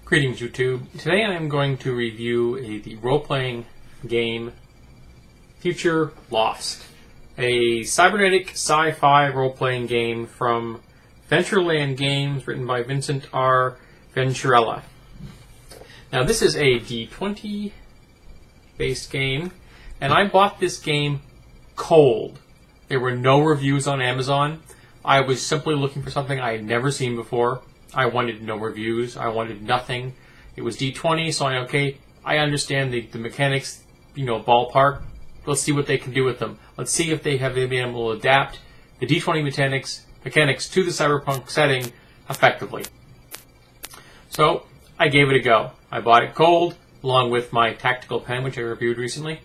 Greetings, YouTube. Today I am going to review the role-playing game Future Lost, a cybernetic sci-fi role-playing game from Ventureland Games, written by Vincent R. Venturella. Now, this is a D20-based game, and I bought this game cold. There were no reviews on Amazon. I was simply looking for something I had never seen before. I wanted no reviews. I wanted nothing. It was D20, so I understand the mechanics, ballpark. Let's see what they can do with them. Let's see if they have been able to adapt the D20 mechanics to the cyberpunk setting effectively. So I gave it a go. I bought it cold, along with my tactical pen, which I reviewed recently.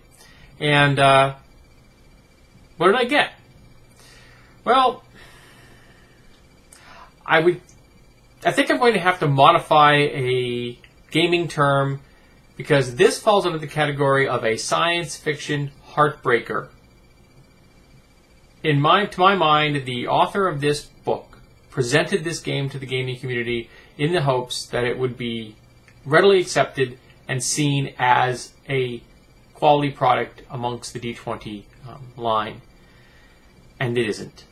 And what did I get? Well, I think I'm going to have to modify a gaming term because this falls under the category of a science fiction heartbreaker. To my mind, the author of this book presented this game to the gaming community in the hopes that it would be readily accepted and seen as a quality product amongst the D20 line. And it isn't.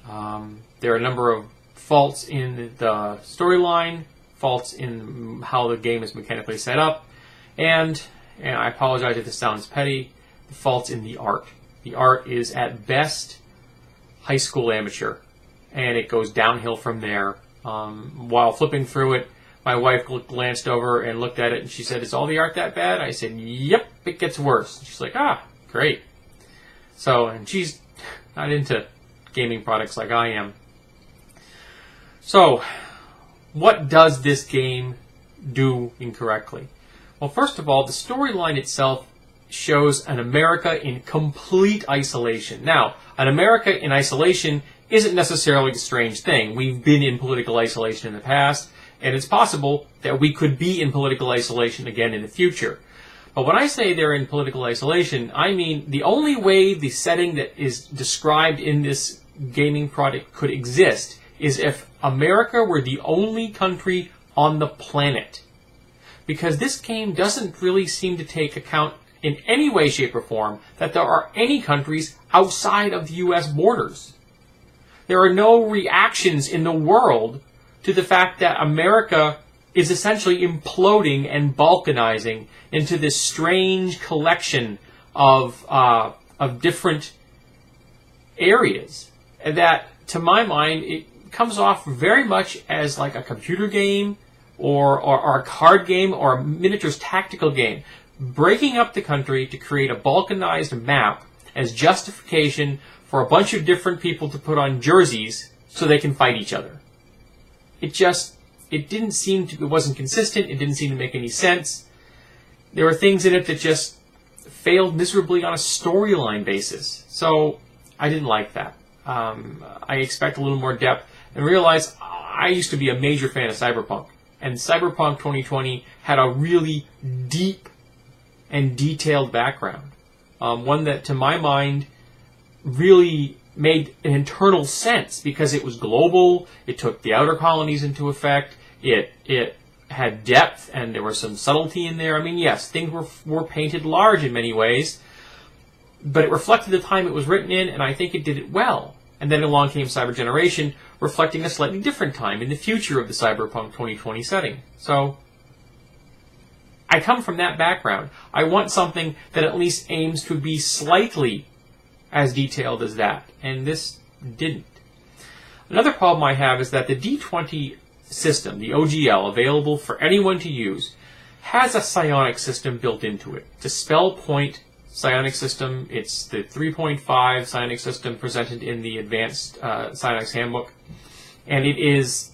There are a number of faults in the storyline, faults in how the game is mechanically set up, and I apologize if this sounds petty, the faults in the art. The art is at best high school amateur, and it goes downhill from there. While flipping through it, my wife glanced over and looked at it, and she said, "Is all the art that bad?" I said, "Yep, it gets worse." She's like, great. So, and she's not into gaming products like I am. So, what does this game do incorrectly? Well, first of all, the storyline itself shows an America in complete isolation. Now, an America in isolation isn't necessarily a strange thing. We've been in political isolation in the past, and it's possible that we could be in political isolation again in the future. But when I say they're in political isolation, I mean the only way the setting that is described in this gaming product could exist is if America were the only country on the planet. Because this game doesn't really seem to take account in any way, shape, or form that there are any countries outside of the U.S. borders. There are no reactions in the world to the fact that America is essentially imploding and balkanizing into this strange collection of different areas that, to my mind, it comes off very much as like a computer game or a card game or a miniatures tactical game, breaking up the country to create a balkanized map as justification for a bunch of different people to put on jerseys so they can fight each other. It wasn't consistent, it didn't seem to make any sense. There were things in it that just failed miserably on a storyline basis. So I didn't like that. I expect a little more depth and realize I used to be a major fan of Cyberpunk. And Cyberpunk 2020 had a really deep and detailed background. One that, to my mind, really made an internal sense because it was global, it took the outer colonies into effect, it had depth, and there was some subtlety in there. I mean, yes, things were painted large in many ways, but it reflected the time it was written in, and I think it did it well. And then along came Cyber Generation, reflecting a slightly different time in the future of the Cyberpunk 2020 setting. So, I come from that background. I want something that at least aims to be slightly as detailed as that, and this didn't. Another problem I have is that the D20 system, the OGL, available for anyone to use, has a psionic system built into it. It's a spell point psionic system. It's the 3.5 psionic system presented in the advanced psionics handbook, and it is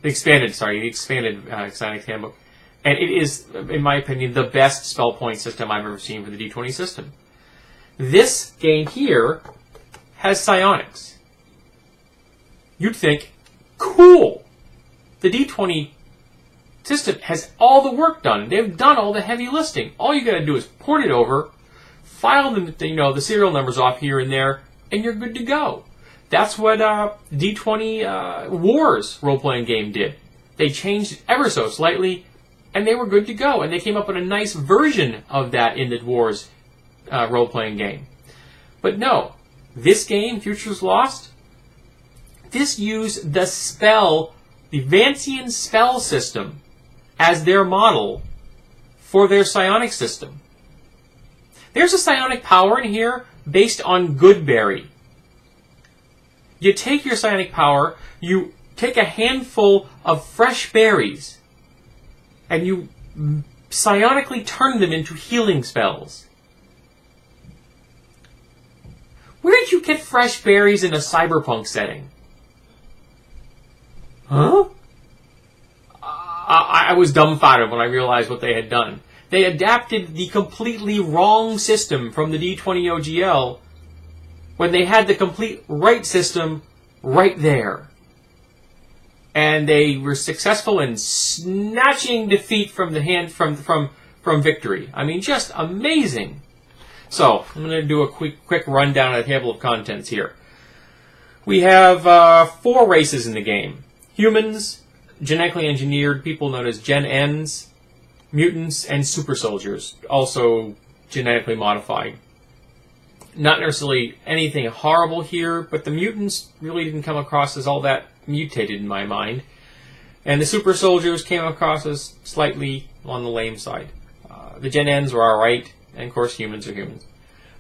the expanded psionics handbook, and it is, in my opinion, the best spell point system I've ever seen for the D20 system. This game here has psionics. You'd think, cool. The D20 system has all the work done. They've done all the heavy lifting. All you got to do is port it over, file the serial numbers off here and there, and you're good to go. That's what D20 Wars role-playing game did. They changed it ever so slightly, and they were good to go. And they came up with a nice version of that in the Dwarves role-playing game. But no, this game, Futures Lost, this used the spell, the Vancian spell system, as their model for their psionic system. There's a psionic power in here based on Goodberry. You take your psionic power, you take a handful of fresh berries, and you psionically turn them into healing spells. Where did you get fresh berries in a cyberpunk setting? Huh? I was dumbfounded when I realized what they had done. They adapted the completely wrong system from the D20 OGL when they had the complete right system right there. And they were successful in snatching defeat from the hand from victory. I mean, just amazing. So, I'm going to do a quick rundown of the table of contents here. We have 4 races in the game. Humans, genetically engineered people known as Gen Ns, mutants, and super soldiers, also genetically modified. Not necessarily anything horrible here, but the mutants really didn't come across as all that mutated in my mind. And the super soldiers came across as slightly on the lame side. The Gen Ns were alright, and of course humans are humans.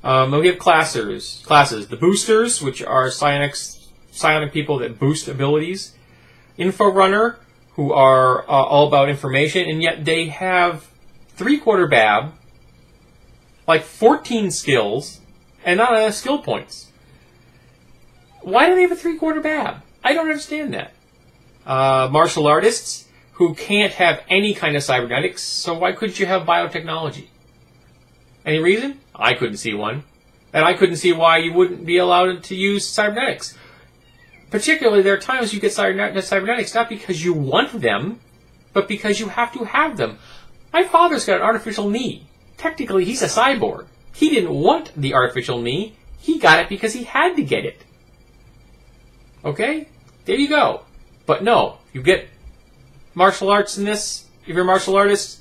We have classes. The boosters, which are psionic people that boost abilities. Inforunner, who are all about information, and yet they have 3/4 BAB, like 14 skills, and not enough skill points. Why do they have a 3/4 BAB? I don't understand that. Martial artists, who can't have any kind of cybernetics, so why couldn't you have biotechnology? Any reason? I couldn't see one. And I couldn't see why you wouldn't be allowed to use cybernetics. Particularly, there are times you get cybernetics not because you want them, but because you have to have them. My father's got an artificial knee. Technically, he's a cyborg. He didn't want the artificial knee. He got it because he had to get it. Okay? There you go. But no, you get martial arts in this. If you're a martial artist,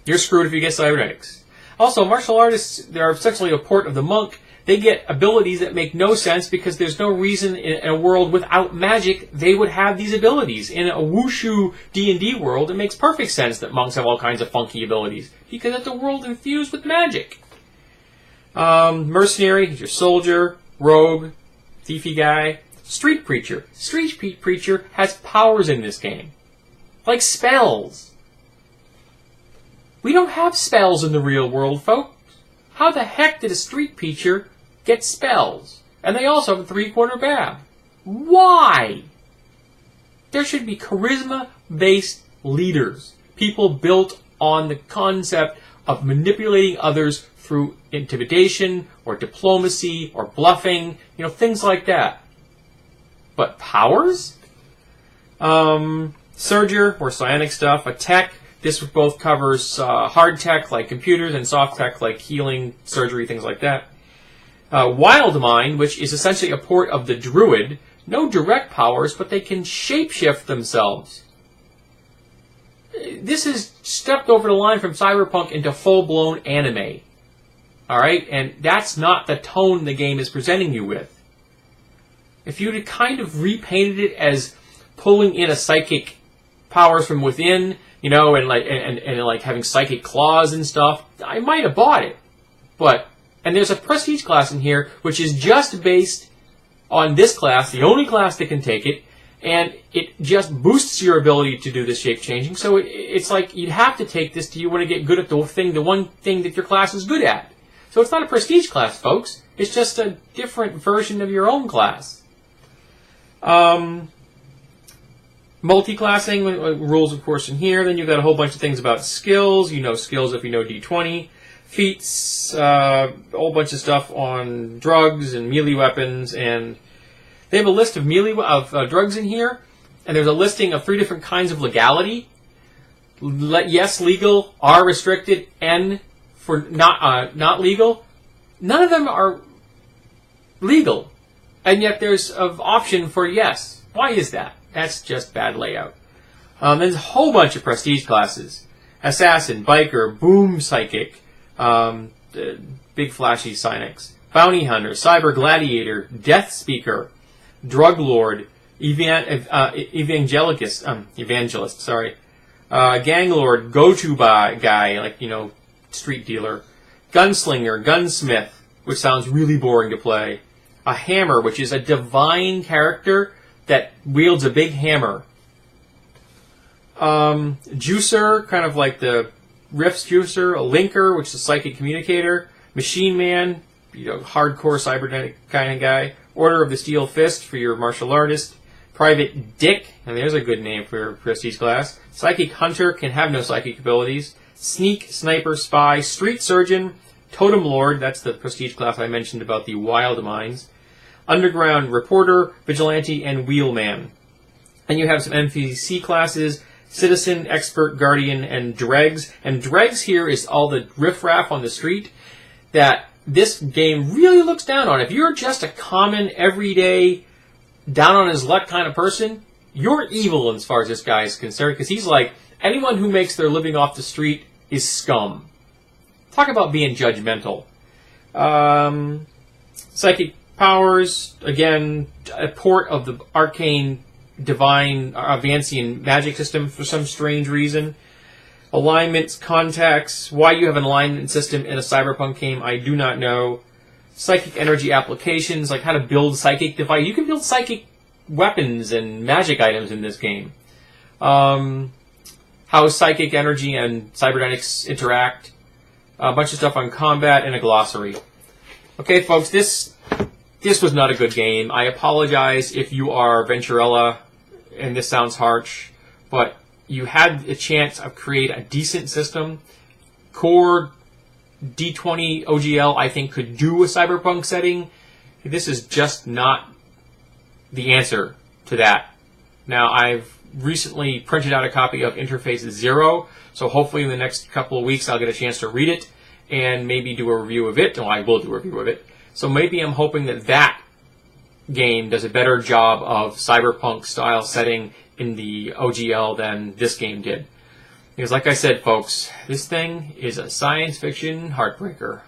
you're screwed if you get cybernetics. Also, martial artists, they're essentially a port of the monk. They get abilities that make no sense because there's no reason in a world without magic they would have these abilities. In a wushu D&D world, it makes perfect sense that monks have all kinds of funky abilities because it's a world infused with magic. Mercenary, your soldier, rogue, thiefy guy. Street preacher. Street preacher has powers in this game. Like spells. We don't have spells in the real world, folks. How the heck did a street preacher get spells? And they also have a 3/4 BAB. Why? There should be charisma-based leaders. People built on the concept of manipulating others through intimidation or diplomacy or bluffing, things like that. But powers? Surger, or psionic stuff, a tech. This both covers hard tech like computers and soft tech like healing, surgery, things like that. Wild Mind, which is essentially a port of the druid. No direct powers, but they can shapeshift themselves. This has stepped over the line from cyberpunk into full-blown anime. Alright? And that's not the tone the game is presenting you with. If you'd kind of repainted it as pulling in a psychic powers from within, and like having psychic claws and stuff, I might have bought it. And there's a prestige class in here which is just based on this class, the only class that can take it, and it just boosts your ability to do the shape changing. So it's like you'd have to take this you want to get good at the one thing that your class is good at. So it's not a prestige class, folks. It's just a different version of your own class. Multi-classing rules, of course, in here. Then you've got a whole bunch of things about skills. You know skills if you know D20. Feats, a whole bunch of stuff on drugs and melee weapons. And they have a list of drugs in here. And there's a listing of 3 different kinds of legality. Yes, legal. R, restricted. N, for not legal. None of them are legal. And yet there's an option for yes. Why is that? That's just bad layout. There's a whole bunch of prestige classes. Assassin, Biker, Boom Psychic, big flashy Psynics, Bounty Hunter, Cyber Gladiator, Death Speaker, Drug Lord, Evangelist, Gang Lord, Go-To Guy, like, street dealer, Gunslinger, Gunsmith, which sounds really boring to play, a Hammer, which is a divine character that wields a big hammer, Juicer, kind of like the Rift's Juicer, a Linker, which is a psychic communicator, Machine Man, hardcore cybernetic kind of guy, Order of the Steel Fist for your martial artist, Private Dick, and there's a good name for your prestige class, Psychic Hunter, can have no psychic abilities, Sneak, Sniper, Spy, Street Surgeon, Totem Lord, that's the prestige class I mentioned about the Wild Minds, Underground Reporter, Vigilante, and Wheelman. And you have some NPC classes, Citizen, Expert, Guardian, and Dregs. And Dregs here is all the riffraff on the street that this game really looks down on. If you're just a common, everyday, down on his luck kind of person, you're evil as far as this guy is concerned, because he's like, anyone who makes their living off the street is scum. Talk about being judgmental. Psychic powers, again, a port of the arcane divine Vancian magic system for some strange reason. Alignments, contacts, why you have an alignment system in a cyberpunk game, I do not know. Psychic energy applications, like how to build psychic device. You can build psychic weapons and magic items in this game. How psychic energy and cybernetics interact. A bunch of stuff on combat and a glossary. Okay, folks, this was not a good game. I apologize if you are Venturella, and this sounds harsh, but you had a chance of create a decent system. Core D20 OGL, I think, could do a cyberpunk setting. This is just not the answer to that. Now, I've recently printed out a copy of Interface Zero, so hopefully in the next couple of weeks I'll get a chance to read it and maybe do a review of it. Well, I will do a review of it. So maybe I'm hoping that that game does a better job of cyberpunk-style setting in the OGL than this game did. Because like I said, folks, this thing is a science fiction heartbreaker.